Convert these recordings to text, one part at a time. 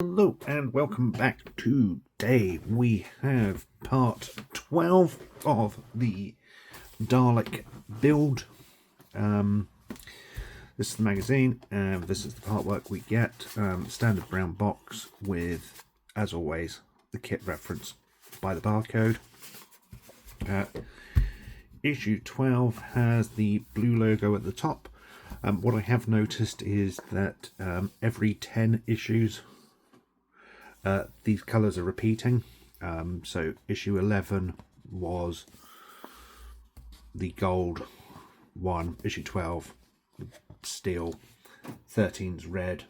Hello and welcome back. Today we have part 12 of the Dalek build. This is the magazine and this is the artwork we get. Standard brown box with, as always, the kit reference by the barcode. Issue 12 has the blue logo at the top. What I have noticed is that every 10 issues these colours are repeating. So issue 11 was the gold one, issue 12 steel, 13's red,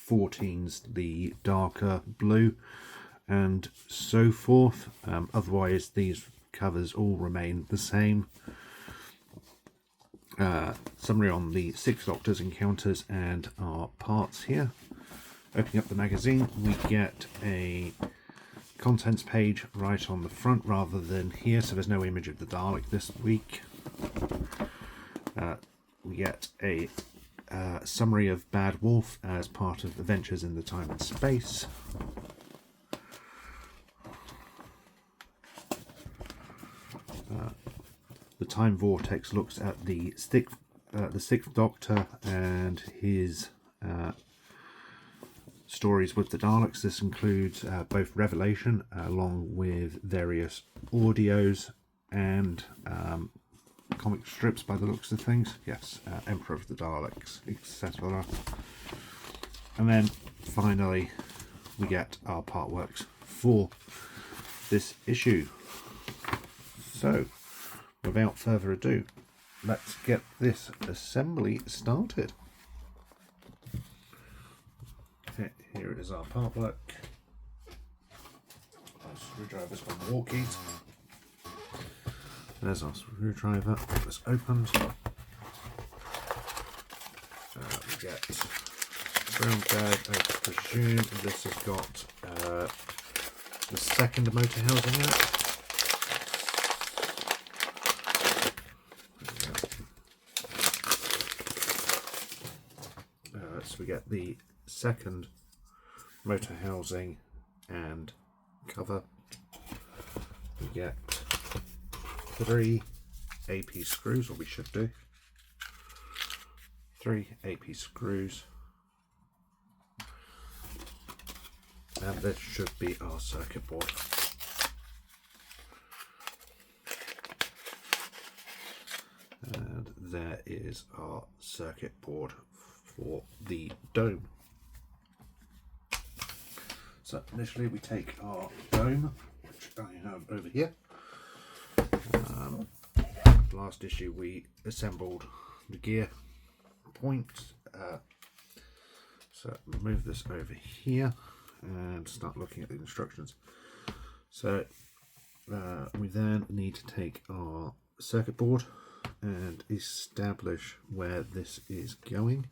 14's the darker blue, and so forth. Otherwise these covers all remain the same. Summary on the Six Doctor's encounters and our parts here. Opening up the magazine, we get a contents page right on the front rather than here, so there's no image of the Dalek this week. We get a summary of Bad Wolf as part of Adventures in the Time and Space. The Time Vortex looks at the Sixth Doctor and his stories with the Daleks. This includes both Revelation along with various audios and comic strips by the looks of things. Yes, Emperor of the Daleks, etc. And then finally we get our part works for this issue. So without further ado, let's get this assembly started. Here it is, our part work. Our screwdriver's on walkies. There's our screwdriver. It's opened. We get brown bag. I presume this has got the second motor housing in it. So we get the second motor housing and cover. We get 3 AP screws, or we should do 3 AP screws, and this should be our circuit board. And there is our circuit board for the dome. So initially we take our dome, which I have over here. Last issue we assembled the gear point. So move this over here and start looking at the instructions. So we then need to take our circuit board and establish where this is going.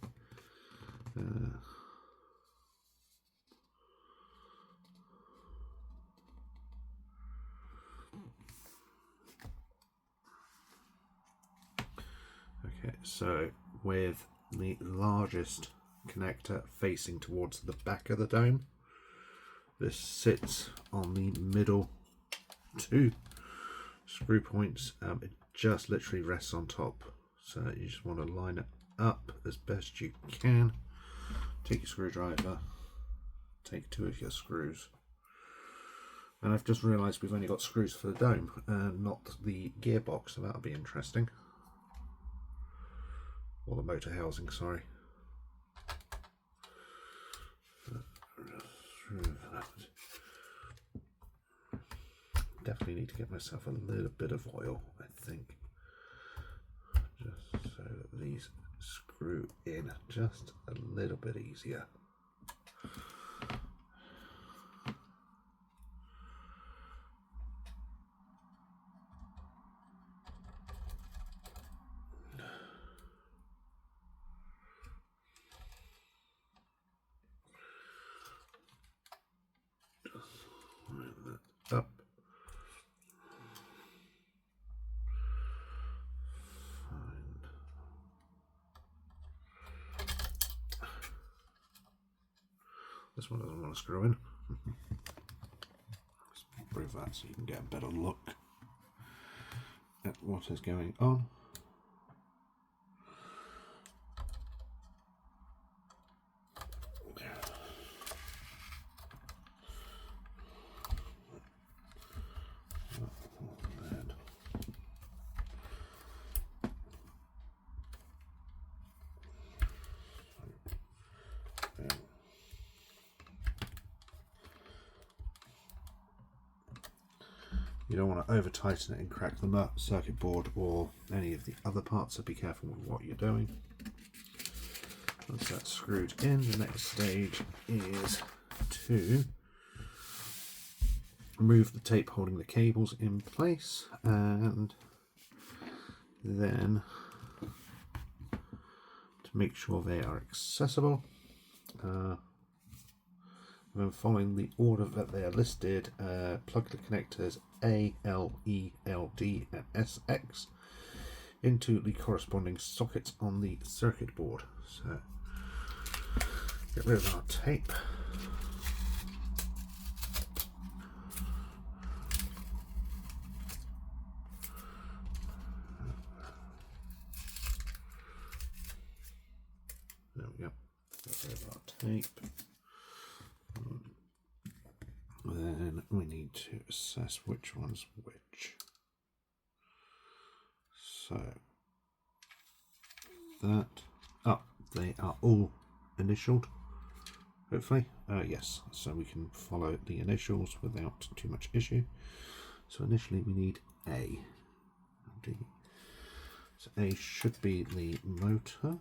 Okay, so with the largest connector facing towards the back of the dome, this sits on the middle 2 screw points. It just literally rests on top, so you just want to line it up as best you can. Take your screwdriver, take 2 of your screws, and I've just realised we've only got screws for the dome and not the gearbox, so that'll be interesting. Or the motor housing, sorry. Definitely need to get myself a little bit of oil, I think, just so that these screw in just a little bit easier. Up. Fine. This one doesn't want want to screw in. Let's move that so you can get a better look at what is going on. You don't want to over tighten it and crack the circuit board or any of the other parts, so be careful with what you're doing. Once that's screwed in, the next stage is to remove the tape holding the cables in place, and then to make sure they are accessible. When following the order that they are listed, plug the connectors A, L, E, L, D and SX into the corresponding sockets on the circuit board. So get rid of our tape. There we go. Get rid of our tape. Then we need to assess which one's which. So that, they are all initialed, hopefully. Yes, so we can follow the initials without too much issue. So initially we need A. D. So A should be the motor.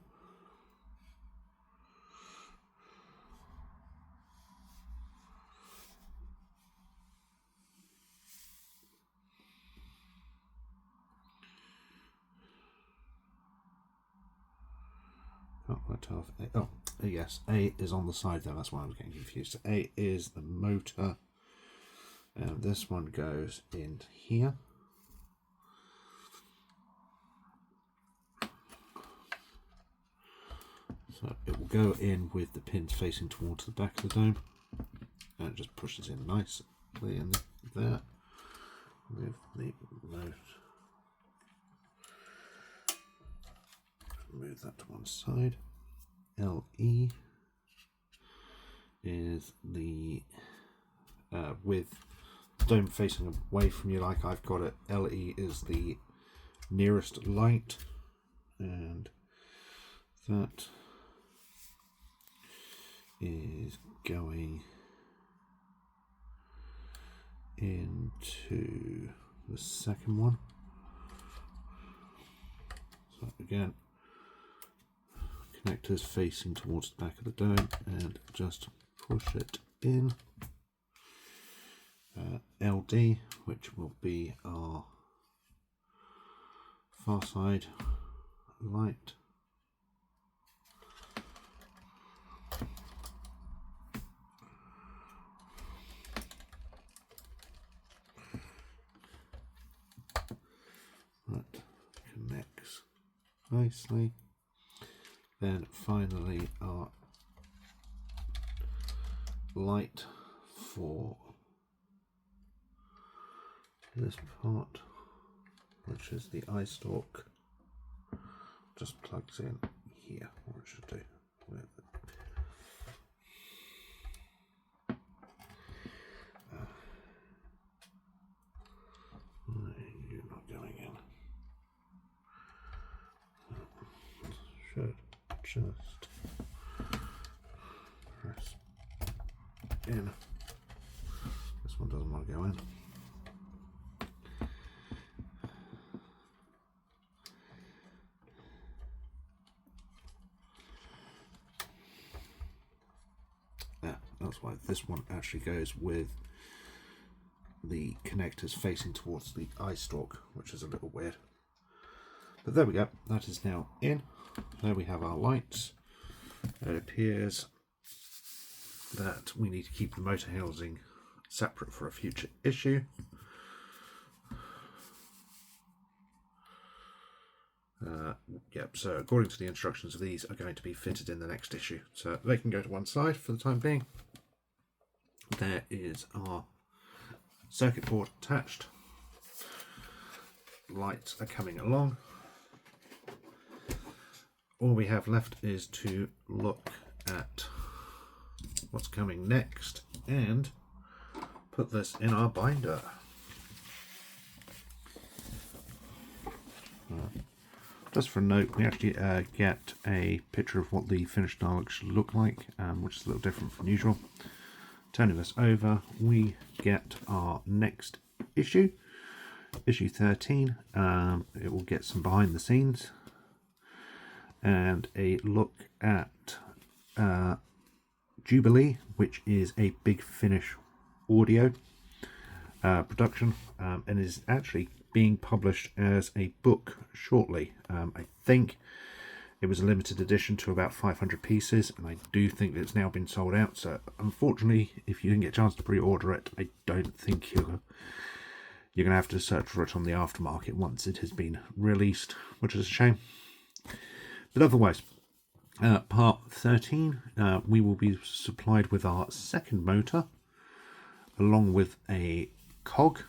Oh, yes, A is on the side there, that's why I was getting confused. So A is the motor, and this one goes in here. So it will go in with the pins facing towards the back of the dome, and it just pushes in nicely in there with the motor. Move that to one side. LE is the with dome facing away from you like I've got it. LE is the nearest light, and that is going into the second one. So again, connectors facing towards the back of the dome, and just push it in. LD, which will be our far side light. That connects nicely. Then finally our light for this part, which is the eye stalk, just plugs in here, or it should do. You're not going in. Should just press in. This one doesn't want to go in. That's why this one actually goes with the connectors facing towards the eye stalk, which is a little weird. But there we go, that is now in. There we have our lights. It appears that we need to keep the motor housing separate for a future issue. So according to the instructions, these are going to be fitted in the next issue. So they can go to one side for the time being. there is our circuit board attached. Lights are coming along. All we have left is to look at what's coming next and put this in our binder. Just for a note, we actually get a picture of what the finished Dalek should look like, which is a little different from usual. Turning this over, we get our next issue, issue 13. It will get some behind the scenes and a look at Jubilee, which is a Big Finish audio production, and is actually being published as a book shortly. I think it was a limited edition to about 500 pieces, and I do think that it's now been sold out. So unfortunately, if you didn't get a chance to pre-order it, I don't think you're going to have to search for it on the aftermarket once it has been released, which is a shame. But otherwise, part 13, we will be supplied with our second motor, along with a cog.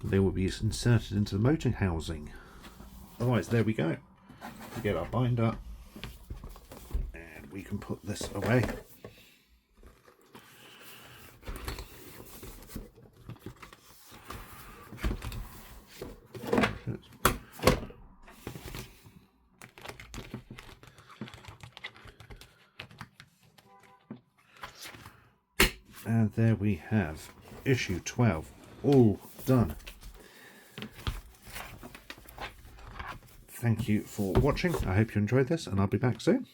They will be inserted into the motor housing. Otherwise, there we go. We get our binder, and we can put this away. And there we have issue 12, all done. Thank you for watching. I hope you enjoyed this, and I'll be back soon.